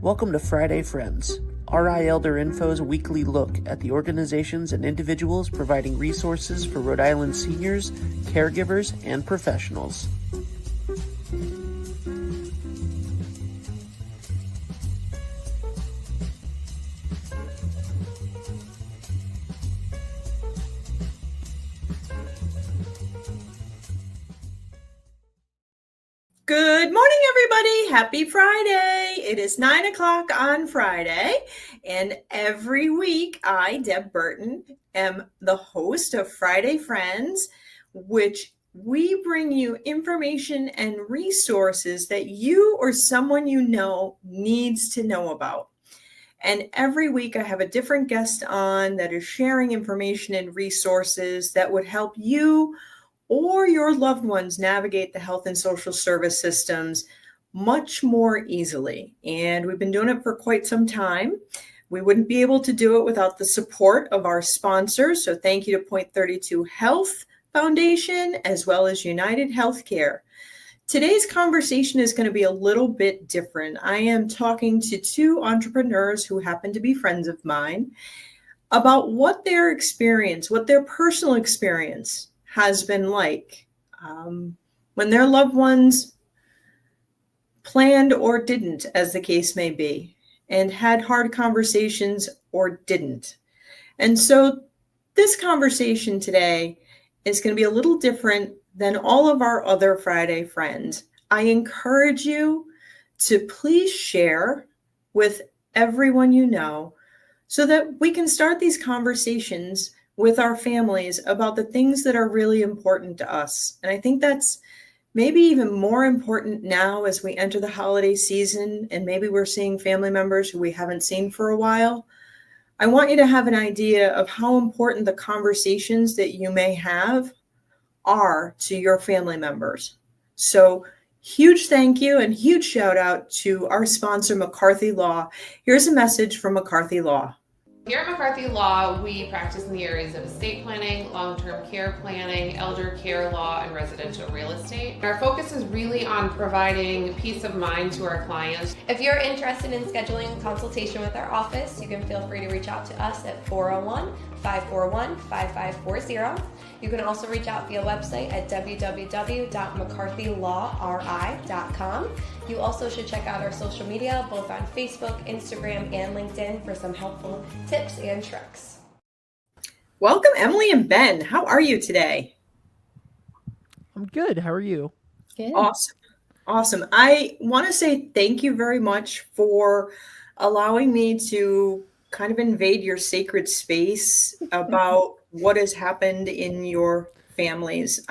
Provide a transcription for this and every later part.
Welcome to Friday Friends, RI Elder Info's weekly look at the organizations and individuals providing resources for Rhode Island seniors, caregivers, and professionals. Good morning, everybody. Happy Friday. It is 9 o'clock on Friday, and every week I, Deb Burton, am the host of Friday Friends, which we bring you information and resources that you or someone you know needs to know about. And every week I have a different guest on that is sharing information and resources that would help you or your loved ones navigate the health and social service systems much more easily. And we've been doing it for quite some time. We wouldn't be able to do it without the support of our sponsors. So thank you to Point 32 Health Foundation, as well as United Healthcare. Today's conversation is going to be a little bit different. I am talking to two entrepreneurs who happen to be friends of mine about what their experience, what their personal experience has been like when their loved ones planned or didn't, as the case may be, and had hard conversations or didn't. And so this conversation today is going to be a little different than all of our other Friday friends. I encourage you to please share with everyone you know so that we can start these conversations with our families about the things that are really important to us. And I think that's maybe even more important now as we enter the holiday season and maybe we're seeing family members who we haven't seen for a while. I want you to have an idea of how important the conversations that you may have are to your family members. So huge thank you and huge shout out to our sponsor, McCarthy Law. Here's a message from McCarthy Law. Here at McCarthy Law, we practice in the areas of estate planning, long-term care planning, elder care law, and residential real estate. Our focus is really on providing peace of mind to our clients. If you're interested in scheduling a consultation with our office, you can feel free to reach out to us at 401-541-5540. You can also reach out via website at www.mccarthylawri.com. You also should check out our social media, both on Facebook, Instagram, and LinkedIn for some helpful tips and tricks. Welcome, Emily and Ben. How are you today? I'm good. How are you? Good. Awesome. I want to say thank you very much for allowing me to kind of invade your sacred space about what has happened in your families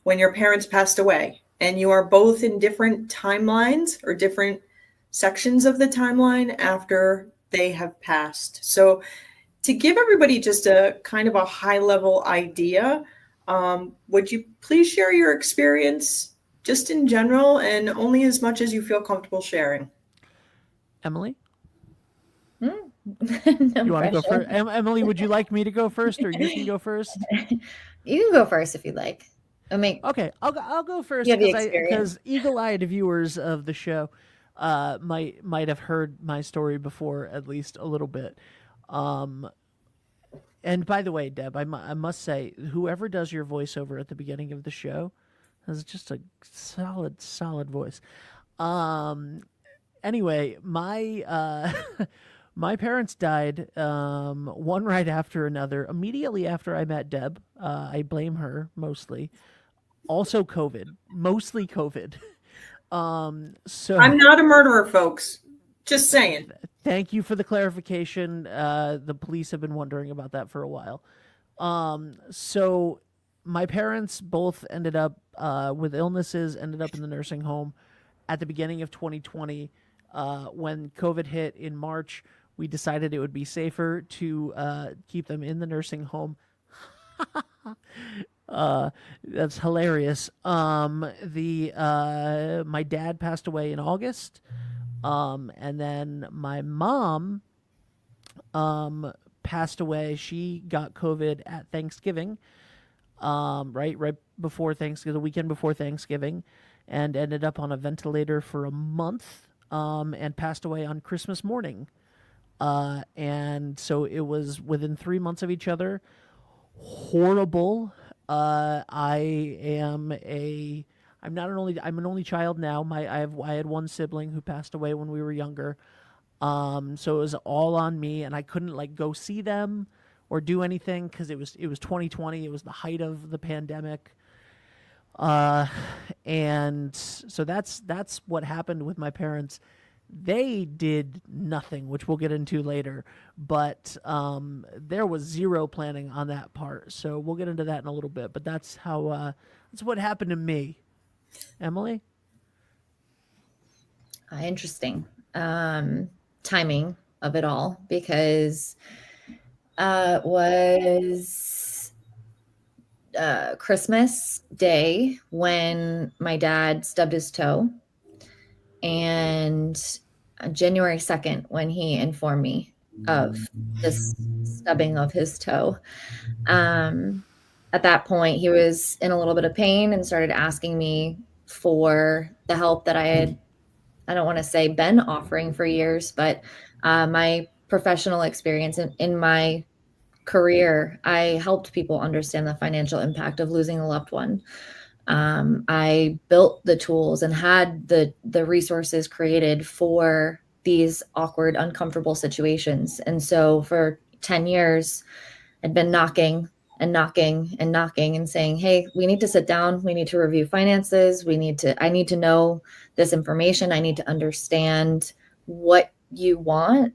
when your parents passed away. And you are both in different timelines or different sections of the timeline after they have passed. So to give everybody just a kind of a high level idea, would you please share your experience just in general and only as much as you feel comfortable sharing? Emily? No You want to go pressure. first? Emily, would you like me to go first or you can go first? You can go first if you'd like. Okay, I'll go first You have the experience. because eagle-eyed viewers of the show might have heard my story before at least a little bit. And by the way, Deb, I must say, whoever does your voiceover at the beginning of the show has just a solid voice. Anyway, my my parents died one right after another. Immediately after I met Deb, I blame her mostly. Also COVID, mostly COVID. So I'm not a murderer, folks. Just saying. thank you for the clarification. The police have been wondering about that for a while. So my parents both ended up with illnesses, ended up in the nursing home at the beginning of 2020. When COVID hit in March, we decided it would be safer to keep them in the nursing home. That's hilarious. My dad passed away in August, and then my mom passed away. She got COVID at Thanksgiving, right before Thanksgiving, the weekend before Thanksgiving, and ended up on a ventilator for a month. and passed away on Christmas morning. And so it was within 3 months of each other. Horrible. I'm an only child now. I had one sibling who passed away when we were younger. So it was all on me, and I couldn't like go see them or do anything because it was 2020. It was the height of the pandemic. And so that's what happened with my parents. They did nothing, which we'll get into later, but there was zero planning on that part. So we'll get into that in a little bit. But that's that's what happened to me. Emily? Interesting. Timing of it all, because it was Christmas Day when my dad stubbed his toe, and January 2nd when he informed me of this stubbing of his toe. At that point, he was in a little bit of pain and started asking me for the help that I don't want to say been offering for years, but my professional experience in my career, I helped people understand the financial impact of losing a loved one. I built the tools and had the resources created for these awkward, uncomfortable situations. And so for 10 years, I'd been knocking and knocking and knocking and saying, hey, we need to sit down. We need to review finances. I need to know this information. I need to understand what you want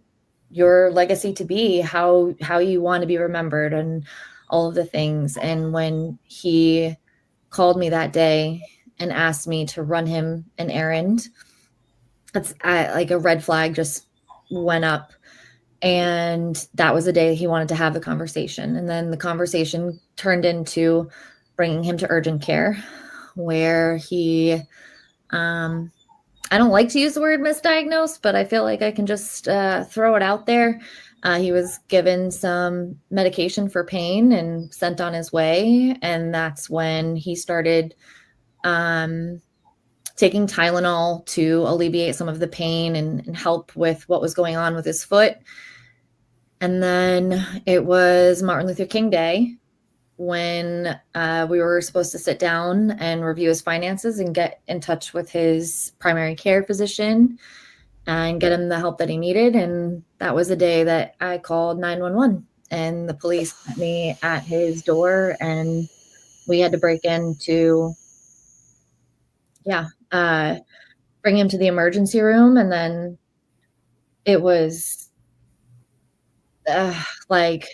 your legacy to be, how you want to be remembered, and all of the things. And when he called me that day and asked me to run him an errand, that's like a red flag just went up. And that was the day he wanted to have the conversation. And then the conversation turned into bringing him to urgent care, where he, I don't like to use the word misdiagnosed, but I feel like I can just throw it out there. He was given some medication for pain and sent on his way. And that's when he started taking Tylenol to alleviate some of the pain and help with what was going on with his foot. And then it was Martin Luther King Day when we were supposed to sit down and review his finances and get in touch with his primary care physician and get him the help that he needed. And that was the day that I called 911, and the police met me at his door, and we had to break in to, bring him to the emergency room. And then it was like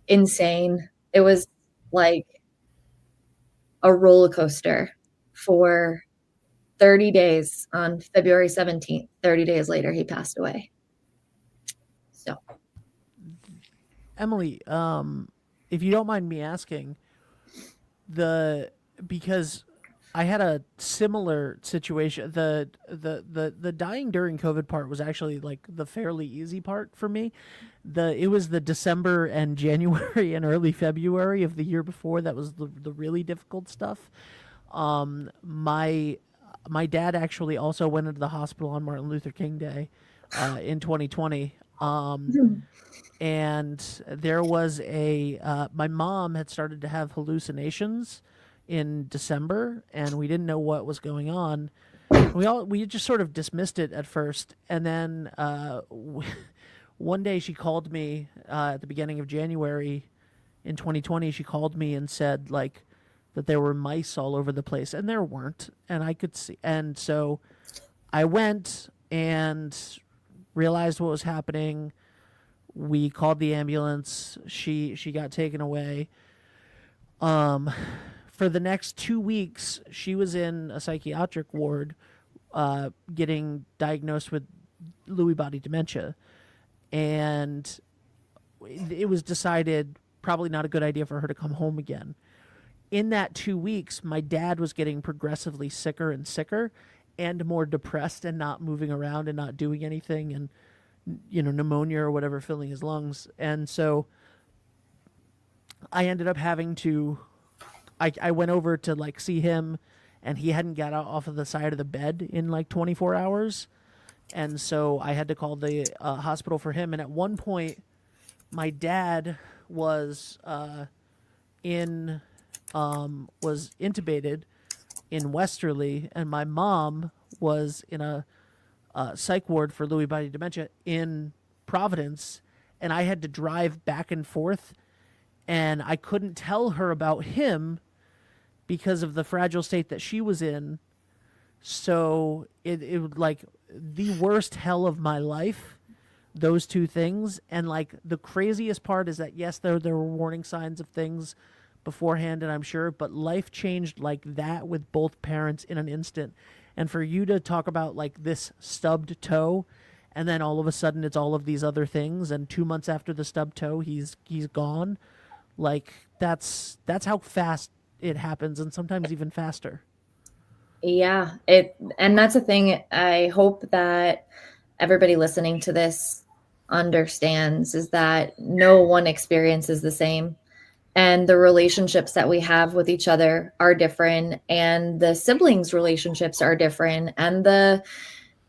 insane. It was like a roller coaster for 30 days. On February 17th, 30 days later, he passed away. So, Emily, if you don't mind me asking, because I had a similar situation. The dying during COVID part was actually like the fairly easy part for me. It was the December and January and early February of the year before that was the really difficult stuff. My dad actually also went into the hospital on Martin Luther King Day in 2020. And there was my mom had started to have hallucinations in December, and we didn't know what was going on. We just sort of dismissed it at first, and then one day she called me at the beginning of January in 2020. She called me and said like that there were mice all over the place, and there weren't, and I could see. And so I went and realized what was happening. We called the ambulance. She got taken away. For the next 2 weeks, she was in a psychiatric ward, getting diagnosed with Lewy body dementia, and it was decided probably not a good idea for her to come home again. In that 2 weeks, my dad was getting progressively sicker and sicker, and more depressed, and not moving around and not doing anything, and pneumonia or whatever filling his lungs. And so I ended up having to. I went over to like see him, and he hadn't got off of the side of the bed in like 24 hours. And so I had to call the hospital for him. And at one point, my dad was in was intubated in Westerly, and my mom was in a psych ward for Lewy body dementia in Providence, and I had to drive back and forth, and I couldn't tell her about him because of the fragile state that she was in. So it was like the worst hell of my life, those two things. And like the craziest part is that yes, there were warning signs of things beforehand, and I'm sure, but life changed like that with both parents in an instant. And for you to talk about like this stubbed toe, and then all of a sudden it's all of these other things, and 2 months after the stubbed toe he's gone, like that's how fast it happens, and sometimes even faster. Yeah, and that's a thing I hope that everybody listening to this understands, is that no one experience is the same, and the relationships that we have with each other are different, and the siblings relationships are different, and the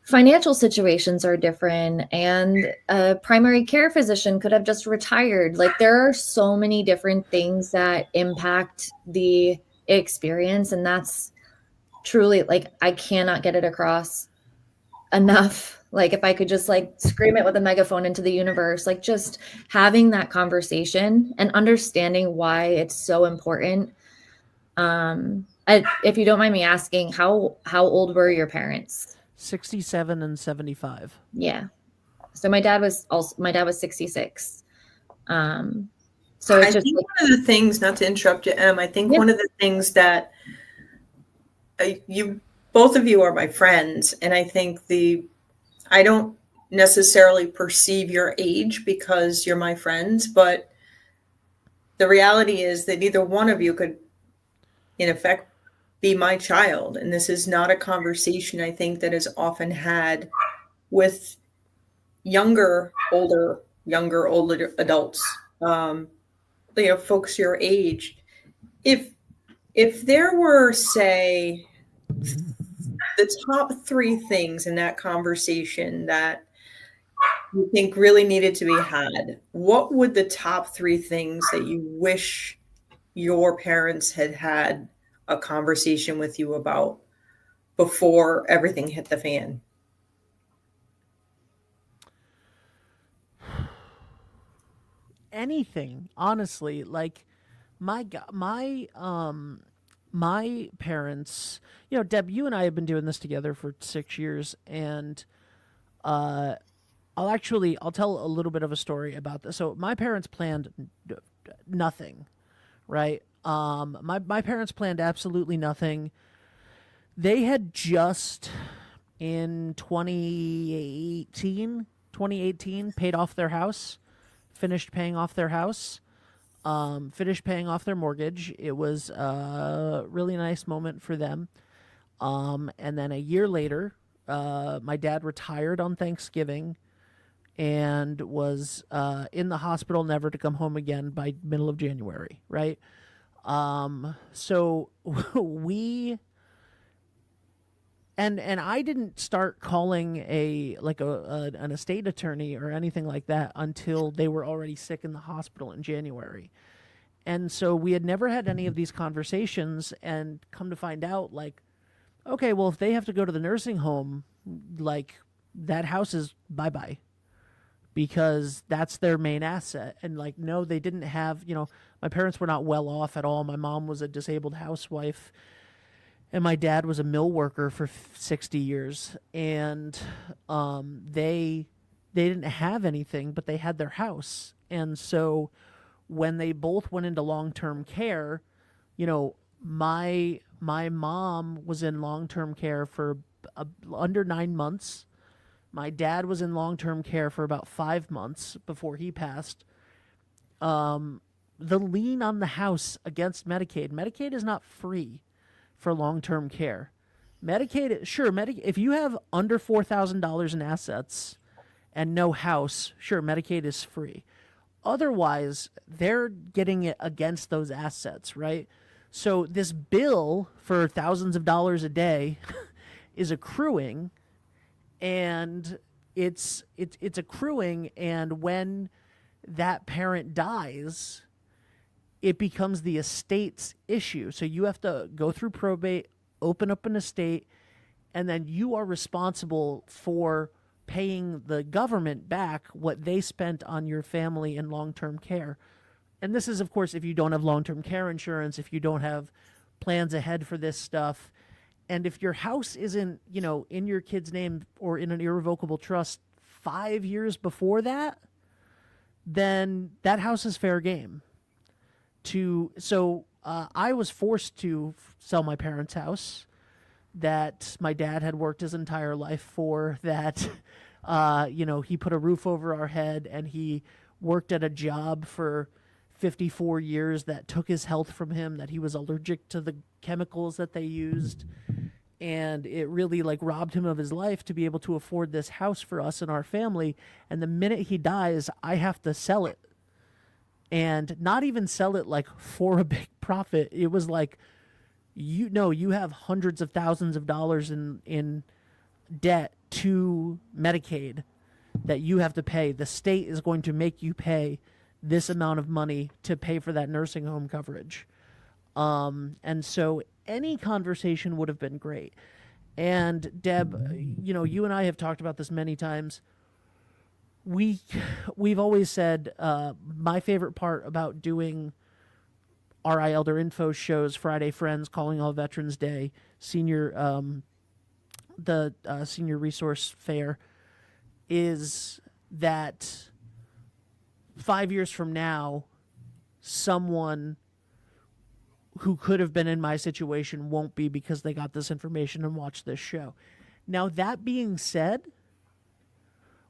financial situations are different, and a primary care physician could have just retired. Like there are so many different things that impact the experience, and that's truly, like, I cannot get it across enough. Like if I could just like scream it with a megaphone into the universe, like just having that conversation and understanding why it's so important. If you don't mind me asking, how old were your parents? 67 and 75. Yeah. So my dad was 66. So it's I just think like, one of the things, not to interrupt you, Em, I think Yeah. one of the things that both of you are my friends, and I think I don't necessarily perceive your age because you're my friends, but the reality is that either one of you could, in effect, be my child. And this is not a conversation I think that is often had with younger, older adults, folks your age. If there were, say, the top 3 things in that conversation that you think really needed to be had, what would the top 3 things that you wish your parents had a conversation with you about before everything hit the fan? Anything, honestly. Like my parents, Deb, you and I have been doing this together for 6 years, and I'll tell a little bit of a story about this. So my parents planned nothing, right? My parents planned absolutely nothing. They had just in 2018 paid off their house, finished paying off their house, finished paying off their mortgage. It was a really nice moment for them. And then a year later, my dad retired on Thanksgiving and was in the hospital, never to come home again by middle of January, right? So we and I didn't start calling an estate attorney or anything like that until they were already sick in the hospital in January. And so we had never had any of these conversations, and come to find out, like, okay, well, if they have to go to the nursing home, like, that house is bye-bye, because that's their main asset. And like, no, they didn't have, my parents were not well off at all. My mom was a disabled housewife, and my dad was a mill worker for 60 years. And they didn't have anything, but they had their house. And so when they both went into long-term care, my mom was in long-term care for under 9 months. My dad was in long-term care for about 5 months before he passed. The lien on the house against Medicaid is not free for long-term care. Medicaid, sure, if you have under $4,000 in assets and no house, sure, Medicaid is free. Otherwise, they're getting it against those assets, right? So this bill for thousands of dollars a day is accruing, and it's accruing, and when that parent dies, it becomes the estate's issue. So you have to go through probate, open up an estate, and then you are responsible for paying the government back what they spent on your family in long-term care. And this is, of course, if you don't have long-term care insurance, if you don't have plans ahead for this stuff. And if your house isn't, in your kid's name or in an irrevocable trust 5 years before that, then that house is fair game. I was forced to sell my parents' house that my dad had worked his entire life for, that, he put a roof over our head, and he worked at a job for 54 years that took his health from him, that he was allergic to the chemicals that they used. And it really robbed him of his life to be able to afford this house for us and our family. And the minute he dies, I have to sell it. And not even sell it for a big profit. It was you have hundreds of thousands of dollars in debt to Medicaid that you have to pay. The state is going to make you pay this amount of money to pay for that nursing home coverage. And so any conversation would have been great. And Deb, you and I have talked about this many times. We've always said my favorite part about doing RI Elder Info shows, Friday Friends, Calling All Veterans Day, Senior Resource Fair, is that 5 years from now, someone who could have been in my situation won't be, because they got this information and watched this show. Now, that being said,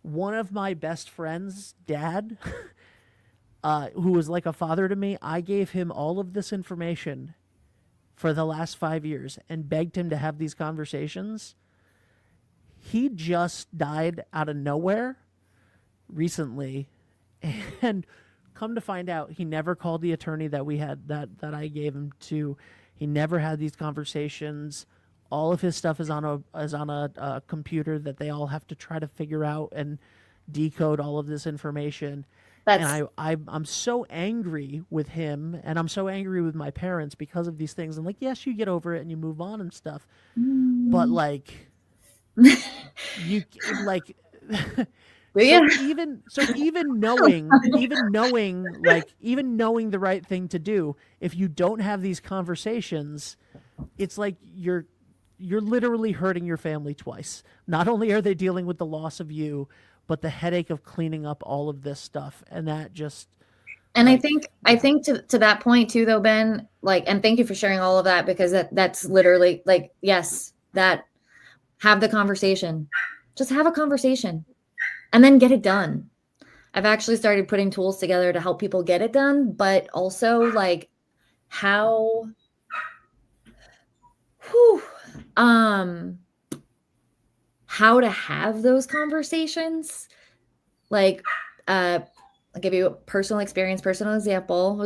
one of my best friends' dad, who was like a father to me, I gave him all of this information for the last 5 years and begged him to have these conversations. He just died out of nowhere recently, and come to find out, he never called the attorney that we had, that I gave him to. He never had these conversations. All of his stuff is on a computer that they all have to try to figure out and decode all of this information. And I'm so angry with him, and I'm so angry with my parents because of these things. And yes, you get over it and you move on and stuff, but you Yeah. even knowing the right thing to do, if you don't have these conversations, it's you're literally hurting your family twice. Not only are they dealing with the loss of you, but the headache of cleaning up all of this stuff. And that just, and I think to that point too, though, Ben, and thank you for sharing all of that, because that's literally yes, that have the conversation, just have a conversation and then get it done. I've actually started putting tools together to help people get it done, but also how to have those conversations. I'll give you a personal example.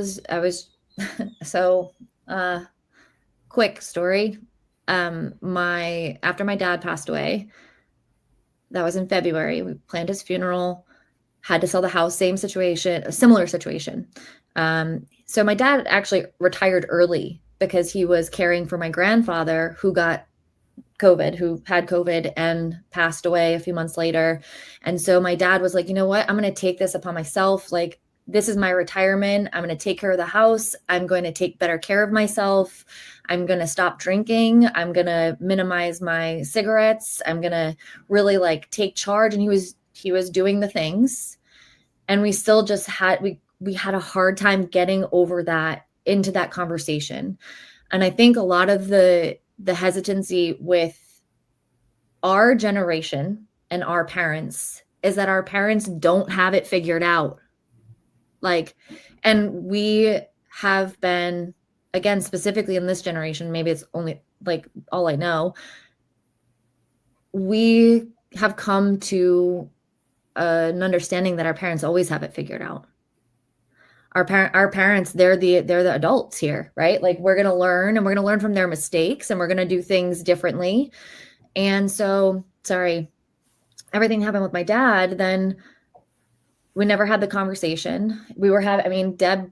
Quick story. After my dad passed away, that was in February, we planned his funeral, had to sell the house, a similar situation. So my dad actually retired early because he was caring for my grandfather who had COVID and passed away a few months later. And so my dad was like, you know what, I'm going to take this upon myself. This is my retirement. I'm going to take care of the house. I'm going to take better care of myself. I'm going to stop drinking. I'm going to minimize my cigarettes. I'm going to really take charge. And he was doing the things. And we still just we had a hard time getting over that, into that conversation. And I think a lot of the hesitancy with our generation and our parents is that our parents don't have it figured out. And we have been, again, specifically in this generation, maybe it's only all I know, we have come to an understanding that our parents always have it figured out. Our parents, they're the adults here, right? We're going to learn, and we're going to learn from their mistakes, and we're going to do things differently. And so, sorry, everything happened with my dad, then we never had the conversation. We were having, I mean, Deb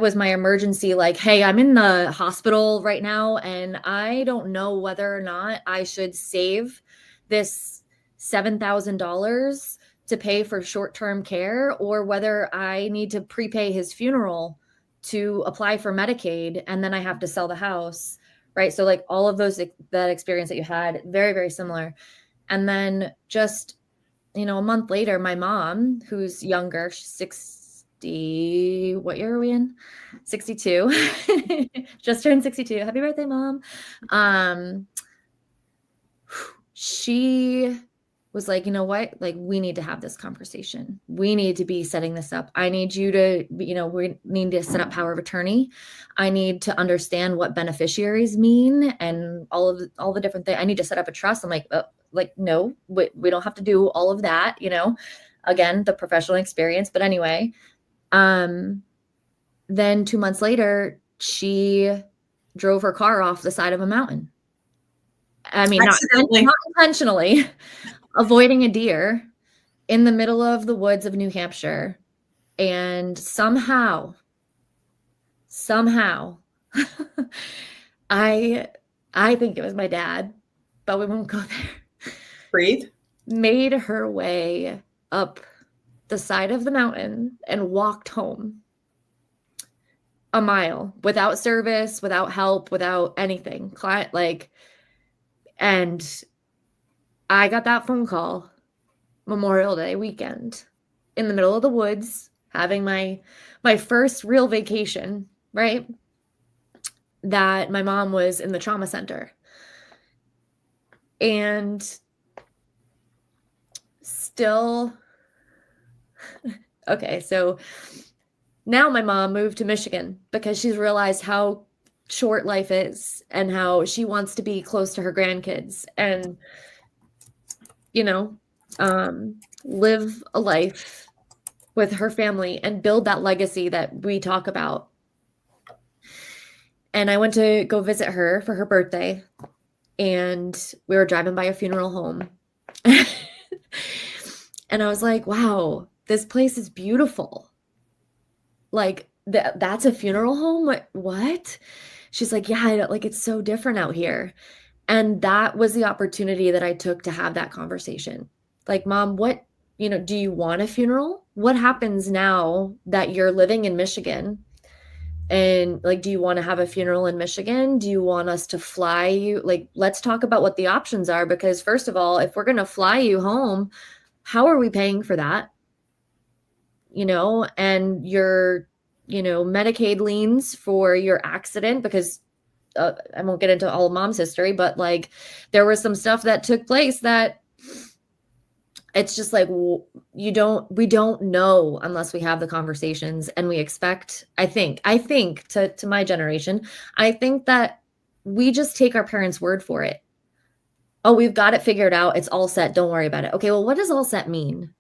was my emergency, like, hey, I'm in the hospital right now, and I don't know whether or not I should save this $7,000 to pay for short-term care, or whether I need to prepay his funeral to apply for Medicaid, and then I have to sell the house, right? So like all of those, that experience that you had, very, very similar. And then just, a month later, my mom, who's younger, she's 60, what year are we in? 62. Just turned 62. Happy birthday, Mom. She was like, you know what? Like, we need to have this conversation. We need to be setting this up. I need you to, we need to set up power of attorney. I need to understand what beneficiaries mean and all the different things. I need to set up a trust. I'm like, no, we don't have to do all of that, again, the professional experience. But anyway, then 2 months later, she drove her car off the side of a mountain. I mean, not intentionally, avoiding a deer in the middle of the woods of New Hampshire. And somehow, I think it was my dad, but we won't go there. Breathe. Made her way up the side of the mountain and walked home a mile without service, without help, without anything. And I got that phone call Memorial Day weekend in the middle of the woods, having my first real vacation, right? That my mom was in the trauma center. And still, okay, so now my mom moved to Michigan because she's realized how short life is and how she wants to be close to her grandkids and, live a life with her family and build that legacy that we talk about. And I went to go visit her for her birthday, and we were driving by a funeral home. And I was like, wow, this place is beautiful. Like, that's a funeral home? What? She's like, yeah, it's so different out here. And that was the opportunity that I took to have that conversation. Like, Mom, what, do you want a funeral? What happens now that you're living in Michigan? And do you want to have a funeral in Michigan? Do you want us to fly you? Let's talk about what the options are, because first of all, if we're going to fly you home, how are we paying for that? And your, Medicaid liens for your accident, because I won't get into all of Mom's history, but there was some stuff that took place that it's just we don't know unless we have the conversations, and we expect, I think to my generation, I think that we just take our parents' word for it. Oh, we've got it figured out. It's all set. Don't worry about it. Okay. Well, what does all set mean?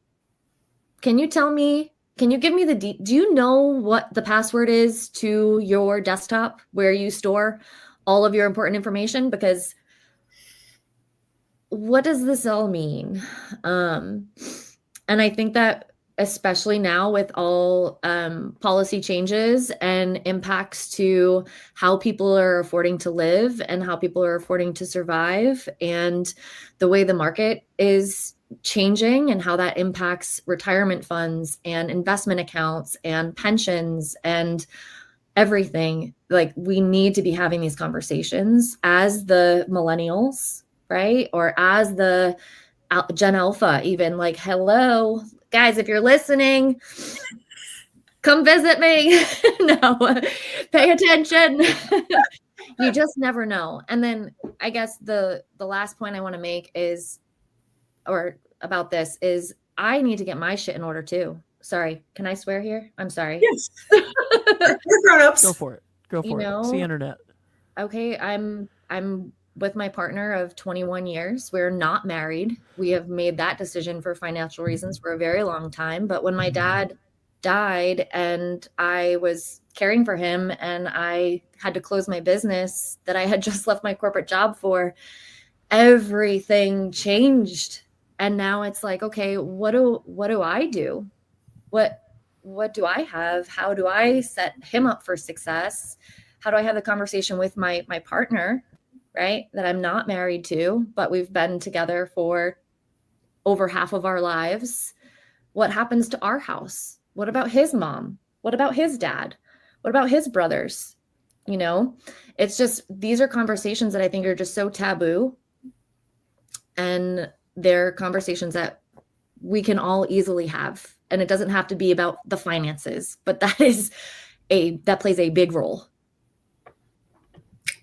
Can you tell me? Can you give me do you know what the password is to your desktop where you store all of your important information? Because what does this all mean? And I think that especially now with all policy changes and impacts to how people are affording to live and how people are affording to survive, and the way the market is changing and how that impacts retirement funds and investment accounts and pensions and everything, we need to be having these conversations as the millennials, right? Or as the Gen Alpha, even hello, guys, if you're listening, come visit me. No, pay attention. You just never know. And then I guess the last point I want to make is, or about this, is I need to get my shit in order too. Sorry. Can I swear here? I'm sorry. Yes. We're grown-ups. Go for it. It's the internet. Okay. I'm with my partner of 21 years. We're not married. We have made that decision for financial reasons for a very long time. But when my dad died and I was caring for him and I had to close my business that I had just left my corporate job for, everything changed And now it's like, okay, what do I do? What do I have? How do I set him up for success? How do I have the conversation with my partner, right? That I'm not married to, but we've been together for over half of our lives. What happens to our house? What about his mom? What about his dad? What about his brothers? You know, it's just, these are conversations that I think are just so taboo. And they're conversations that we can all easily have. And it doesn't have to be about the finances, but that plays a big role.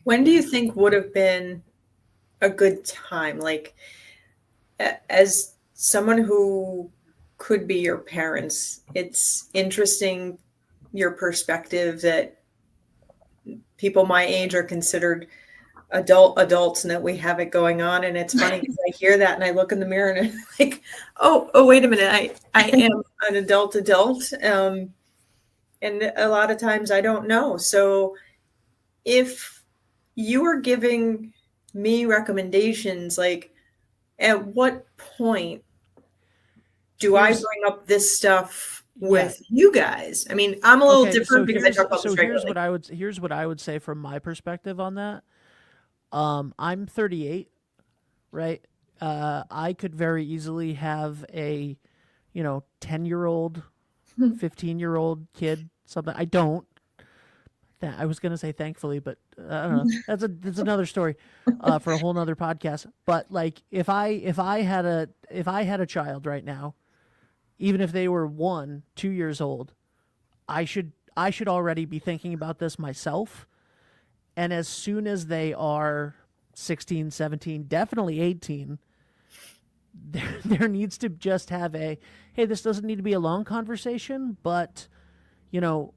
When do you think would have been a good time? Like, as someone who could be your parents, it's interesting your perspective that people my age are considered adults and that we have it going on. And it's funny because I hear that and I look in the mirror and I'm like, oh, wait a minute. I am an adult. And a lot of times I don't know. So if you were giving me recommendations, like at what point do I bring up this stuff with you guys? I mean, I'm a little different because I talk about this regularly. Here's what I would say from my perspective on that. I'm 38, right? I could very easily have a, 10-year-old, 15-year-old kid, something. I don't. I was going to say thankfully, but I don't know. That's another story for a whole nother podcast. But like if I had a child right now, even if they were 2 years old, I should already be thinking about this myself. And as soon as they are 16, 17, definitely 18, there needs to just have hey, this doesn't need to be a long conversation, but there's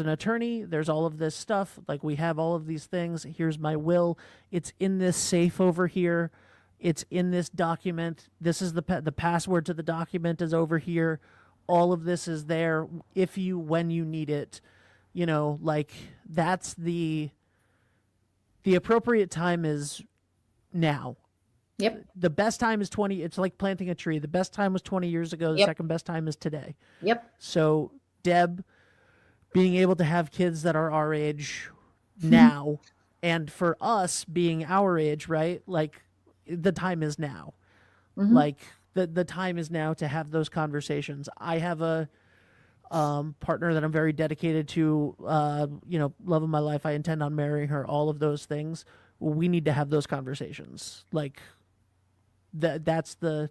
an attorney, there's all of this stuff, like we have all of these things. Here's my will. It's in this safe over here. It's in this document. This is the password to the document is over here. All of this is there when you need it. Like that's the appropriate time is now. Yep. The best time is 20. It's like planting a tree. The best time was 20 years ago. The second best time is today. Yep. So Deb, being able to have kids that are our age now, and for us being our age, right? Like the time is now. Mm-hmm. Like the time is now to have those conversations. I have a partner that I'm very dedicated to, love of my life. I intend on marrying her, all of those things. We need to have those conversations. Like that's the,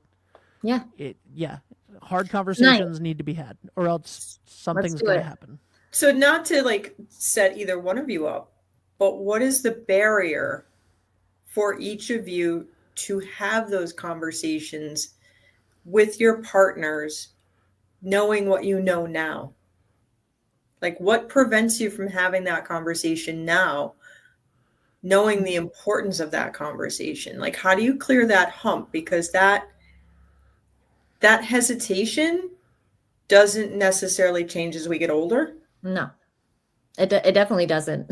hard conversations need to be had or else something's going to happen. So not to like set either one of you up, but what is the barrier for each of you to have those conversations with your partners, knowing what you know now? Like what prevents you from having that conversation now, knowing the importance of that conversation? Like how do you clear that hump? Because that hesitation doesn't necessarily change as we get older. No, it definitely doesn't.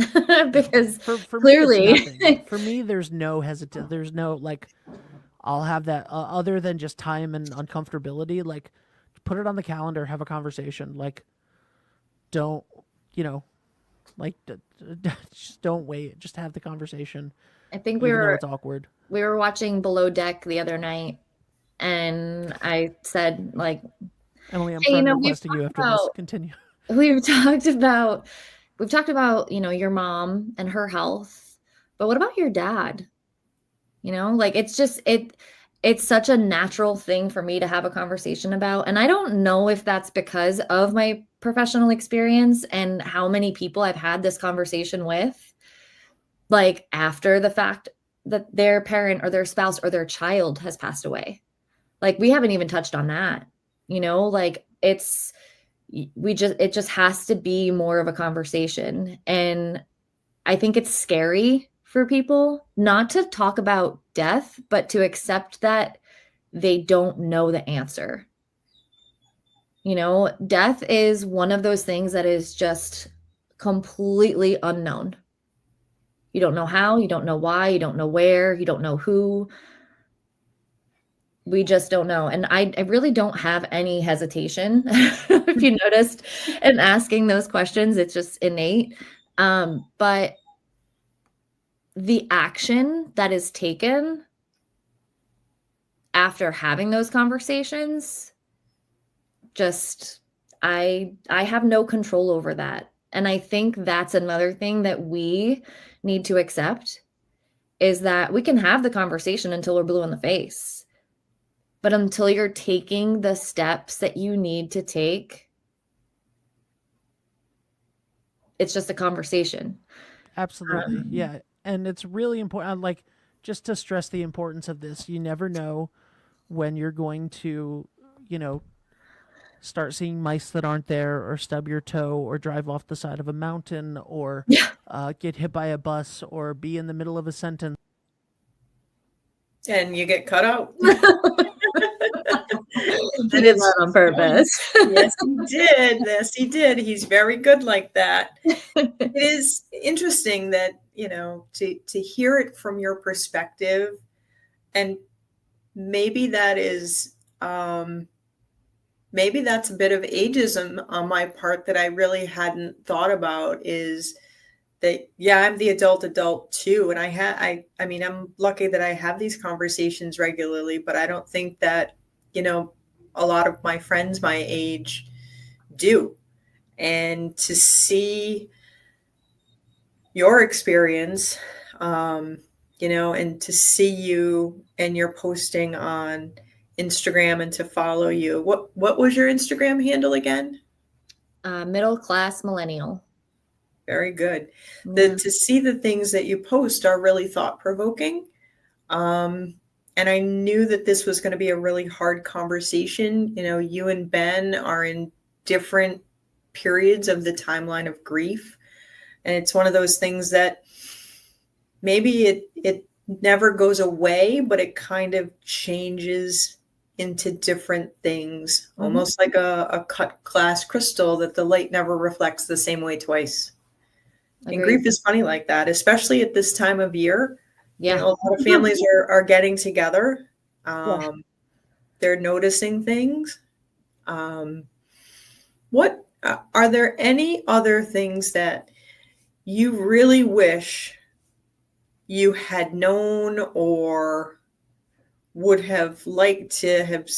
Because for clearly for me, there's no hesitation. There's no like, I'll have that other than just time and uncomfortability. Like put it on the calendar, have a conversation. Like don't, just don't wait. Just have the conversation. I think it's awkward. We were watching Below Deck the other night, and I said, like, Emily, I'm friend requesting you after this. Continue. We've talked about, your mom and her health, but what about your dad? Like it's just, it's such a natural thing for me to have a conversation about. And I don't know if that's because of my professional experience and how many people I've had this conversation with, like after the fact that their parent or their spouse or their child has passed away. Like we haven't even touched on that, like it just has to be more of a conversation. And I think it's scary for people not to talk about death, but to accept that they don't know the answer. Death is one of those things that is just completely unknown. You don't know how, you don't know why, you don't know where, you don't know who. we just don't know. And I really don't have any hesitation, if you noticed, in asking those questions. It's just innate. But the action that is taken after having those conversations, just I have no control over that. And I think that's another thing that we need to accept, is that we can have the conversation until we're blue in the face. But until you're taking the steps that you need to take, it's just a conversation. Absolutely. Yeah. And it's really important. Like, just to stress the importance of this, you never know when you're going to, start seeing mice that aren't there, or stub your toe, or drive off the side of a mountain, or get hit by a bus, or be in the middle of a sentence. And you get cut out. He did that on purpose. Yes, he did. Yes, he did. He's very good like that. It is interesting that, to hear it from your perspective, and maybe that is, maybe that's a bit of ageism on my part that I really hadn't thought about, is that, yeah, I'm the adult too. And I mean, I'm lucky that I have these conversations regularly, but I don't think that, a lot of my friends my age do. And to see your experience, and to see you and your posting on Instagram, and to follow you. What was your Instagram handle again? Middle class millennial. Very good. Yeah. To see the things that you post are really thought provoking. And I knew that this was going to be a really hard conversation. You and Ben are in different periods of the timeline of grief. And it's one of those things that maybe it never goes away, but it kind of changes into different things, almost like a cut glass crystal that the light never reflects the same way twice. And grief is funny like that, especially at this time of year. Yeah. A lot of families are getting together. They're noticing things. What are there any other things that you really wish you had known, or would have liked to have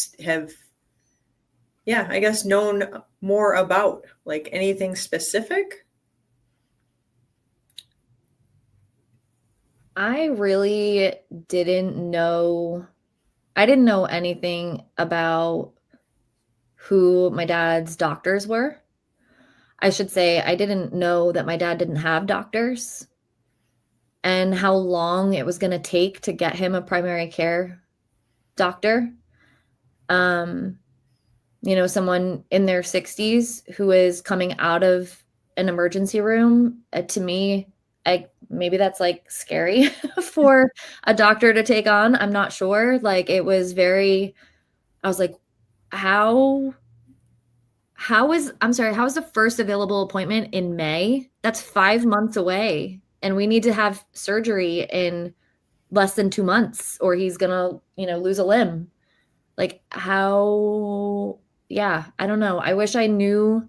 I guess known more about, like anything specific? I really didn't know anything about who my dad's doctors were. I should say I didn't know that my dad didn't have doctors, and how long it was going to take to get him a primary care doctor. Someone in their 60s who is coming out of an emergency room, to me, maybe that's like scary for a doctor to take on. I'm not sure. Like, I was like, how is the first available appointment in May? That's 5 months away. And we need to have surgery in less than 2 months, or he's gonna, lose a limb. Like, how? Yeah, I don't know. I wish I knew.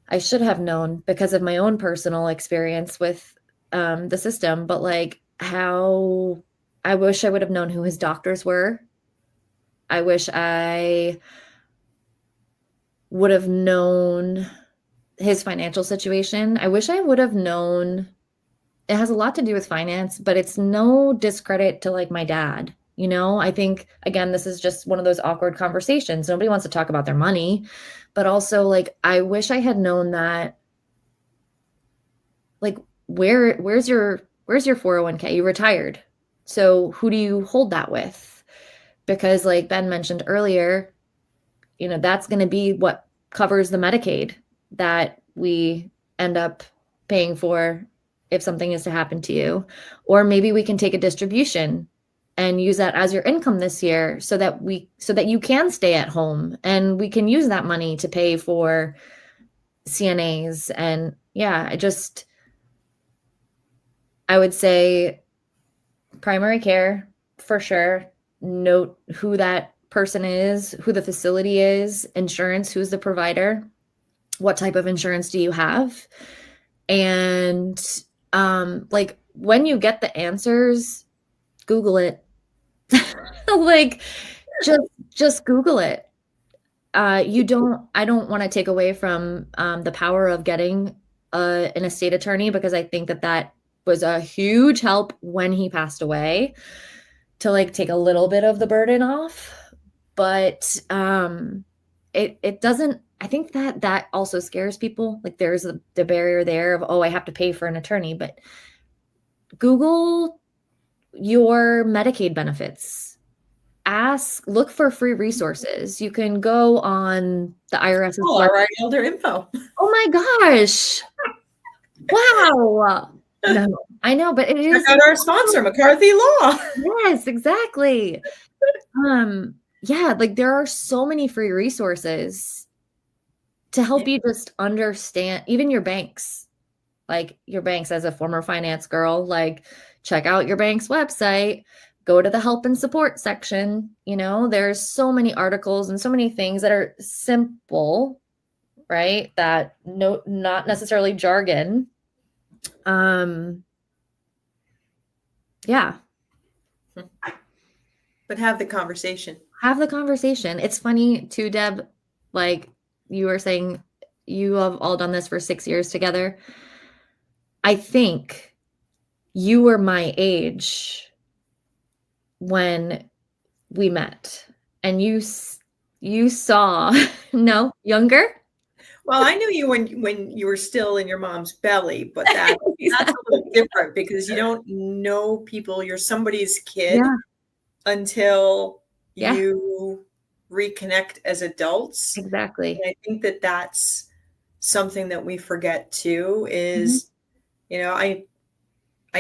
I should have known because of my own personal experience with the system, but like, how? I wish I would have known who his doctors were. I wish I would have known his financial situation. I wish I would have known. It has a lot to do with finance, but it's no discredit to like my dad. I think, again, this is just one of those awkward conversations. Nobody wants to talk about their money, but also like, I wish I had known that, like, where's your 401k? You retired. So who do you hold that with? Because like Ben mentioned earlier, that's going to be what covers the Medicaid that we end up paying for if something is to happen to you. Or maybe we can take a distribution and use that as your income this year, so that you can stay at home, and we can use that money to pay for CNAs. And yeah, I would say primary care for sure. note who that person is, who the facility is, insurance, who's the provider, what type of insurance do you have? And like when you get the answers, Google it. Like just Google it. I don't want to take away from the power of getting an estate attorney, because I think that was a huge help when he passed away to like take a little bit of the burden off. But it doesn't, I think that also scares people. Like there's the barrier there of, oh, I have to pay for an attorney, but Google your Medicaid benefits. Look for free resources. You can go on the IRS's Oh, all right, elder info. Oh my gosh. Wow. No, I know, but it is. Check out our sponsor, McCarthy Law. Yes, exactly. Yeah, like there are so many free resources to help you just understand, even your banks. Like your banks, as a former finance girl, like check out your bank's website, go to the help and support section. You know, there's so many articles and so many things that are simple, right? That not necessarily jargon. Yeah. But have the conversation. Have the conversation. It's funny too, Deb, like you were saying, you have all done this for 6 years together. I think you were my age when we met, and you saw, no, younger? Well, I knew you when you were still in your mom's belly, but that's a little different because you don't know people. You're somebody's kid until you reconnect as adults. Exactly. And I think that's something that we forget too is, you know, I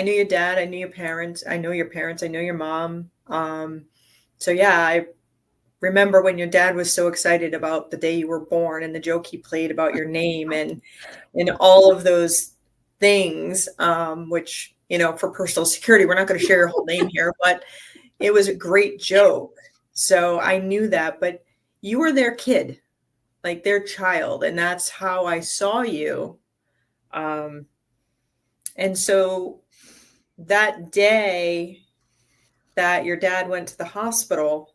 knew your dad, I knew your parents, I know your parents, I know your mom. So yeah, I remember when your dad was so excited about the day you were born and the joke he played about your name and all of those things, which, you know, for personal security, we're not going to share your whole name here, but it was a great joke. So I knew that, but you were their kid, like their child. And that's how I saw you. And so that day that your dad went to the hospital,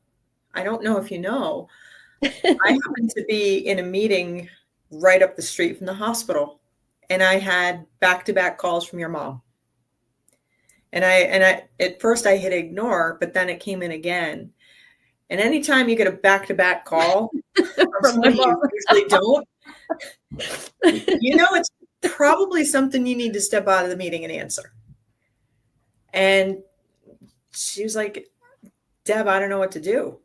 I don't know if you know, I happened to be in a meeting right up the street from the hospital, and I had back-to-back calls from your mom. And I at first I hit ignore, but then it came in again. And anytime you get a back-to-back call from somebody you usually don't, you know, it's probably something you need to step out of the meeting and answer. And she was like, Deb, I don't know what to do.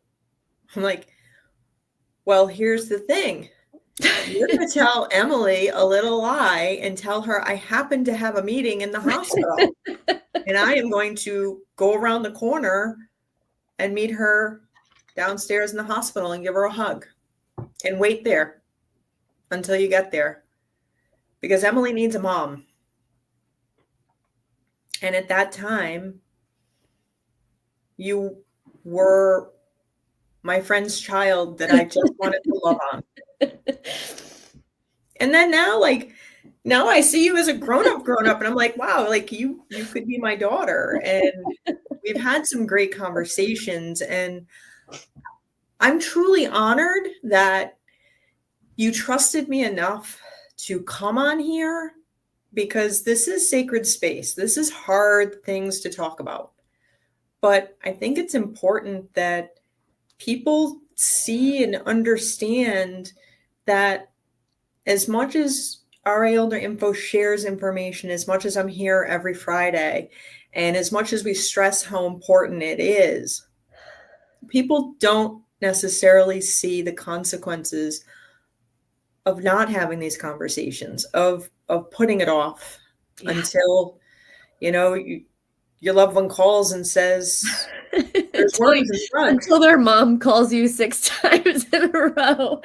I'm like, well, here's the thing. You're going to tell Emily a little lie and tell her I happen to have a meeting in the hospital. And I am going to go around the corner and meet her downstairs in the hospital and give her a hug and wait there until you get there. Because Emily needs a mom. And at that time, you were my friend's child that I just wanted to love on. And then now I see you as a grown-up, and I'm like, wow, like you could be my daughter. And we've had some great conversations, and I'm truly honored that you trusted me enough to come on here, because this is sacred space. This is hard things to talk about. But I think it's important that people see and understand that as much as RA Elder Info shares information, as much as I'm here every Friday, and as much as we stress how important it is, people don't necessarily see the consequences of not having these conversations, of putting it off until, you know, your loved one calls and says, there's worms and drugs. Until their mom calls you 6 times in a row.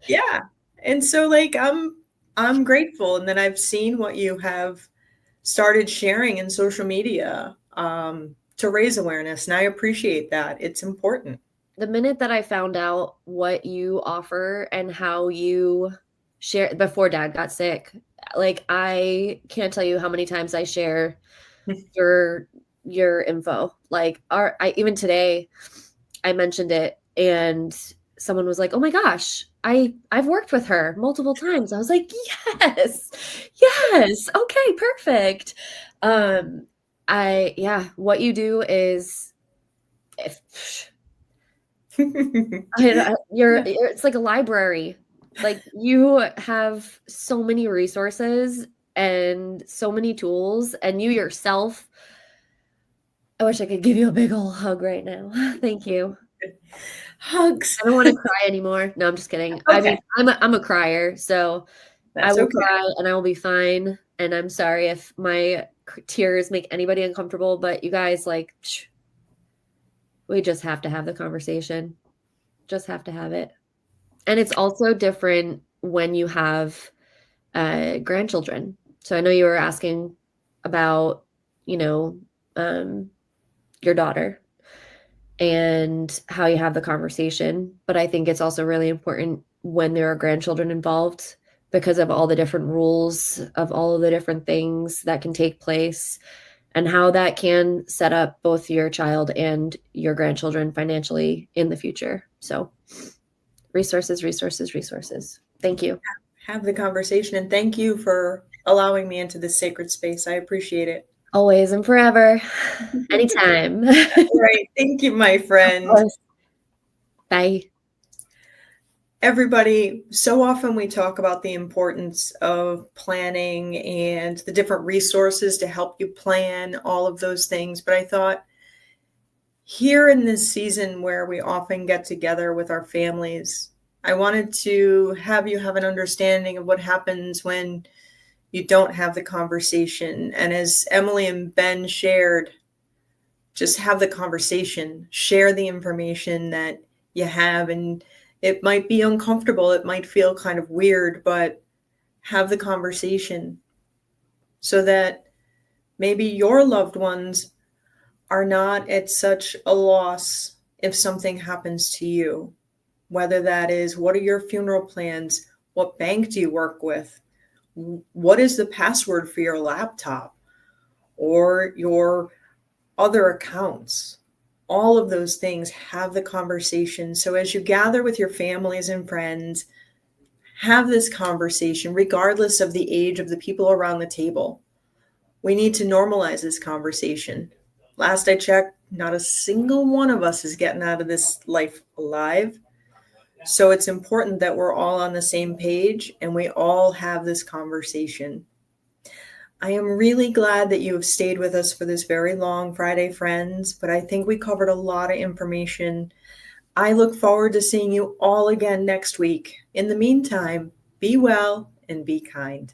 Yeah. And so like, I'm grateful. And then I've seen what you have started sharing in social media. to raise awareness. And I appreciate that. It's important. The minute that I found out what you offer and how you share before Dad got sick, like I can't tell you how many times I share your info. Like even today I mentioned it and someone was like, "Oh my gosh, I've worked with her multiple times." I was like, "Yes. Yes. Okay, perfect." What you do is it's like a library. Like you have so many resources and so many tools, and you yourself, I wish I could give you a big old hug right now. Thank you. Hugs. I don't want to cry anymore. No, I'm just kidding. I mean, Okay. I'm a crier, so I That's will okay. cry and I will be fine. And I'm sorry if my tears make anybody uncomfortable, but you guys, like, we just have to have the conversation. Just have to have it. And it's also different when you have grandchildren. So I know you were asking about, you know, your daughter and how you have the conversation. But I think it's also really important when there are grandchildren involved because of all the different rules of all of the different things that can take place and how that can set up both your child and your grandchildren financially in the future. So resources, resources, resources. Thank you. Have the conversation, and thank you for allowing me into this sacred space. I appreciate it. Always and forever. Anytime. All right. Thank you, my friend. Bye. Everybody, so often we talk about the importance of planning and the different resources to help you plan all of those things. But I thought here in this season where we often get together with our families, I wanted to have you have an understanding of what happens when you don't have the conversation. And as Emily and Ben shared, just have the conversation, share the information that you have. And it might be uncomfortable, it might feel kind of weird, but have the conversation so that maybe your loved ones are not at such a loss if something happens to you. Whether that is, what are your funeral plans? What bank do you work with? What is the password for your laptop or your other accounts? All of those things, have the conversation. So as you gather with your families and friends, have this conversation regardless of the age of the people around the table. We need to normalize this conversation. Last I checked, not a single one of us is getting out of this life alive. So it's important that we're all on the same page and we all have this conversation. I am really glad that you have stayed with us for this very long Friday, friends, but I think we covered a lot of information. I look forward to seeing you all again next week. In the meantime, be well and be kind.